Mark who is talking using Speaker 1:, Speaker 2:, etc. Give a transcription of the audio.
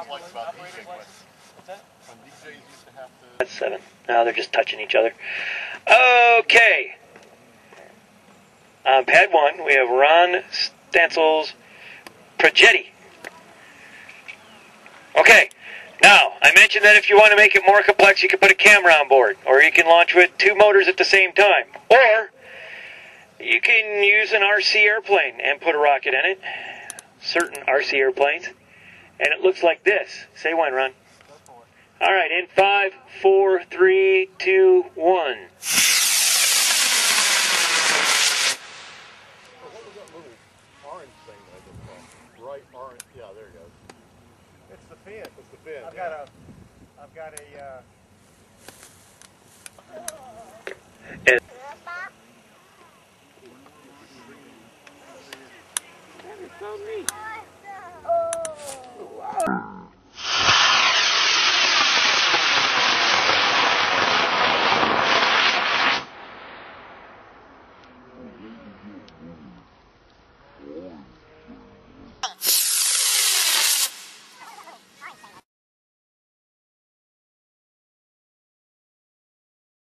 Speaker 1: likes about DJing was when DJs used to have to...
Speaker 2: That's 7. Now they're just touching each other. Okay. On pad 1, we have Ron Stansel's Progetti. Okay. Now, I mentioned that if you want to make it more complex, you can put a camera on board, or you can launch with 2 motors at the same time, or you can use an RC airplane and put a rocket in it. Certain RC airplanes. And it looks like this. Say when, Ron. All right, in 5, 4, 3, 2, 1.
Speaker 1: What was that little orange thing that I just saw? Bright orange. Yeah, there it goes.
Speaker 3: It's the fin.
Speaker 1: It's the fin.
Speaker 3: I've got a
Speaker 2: That is so neat.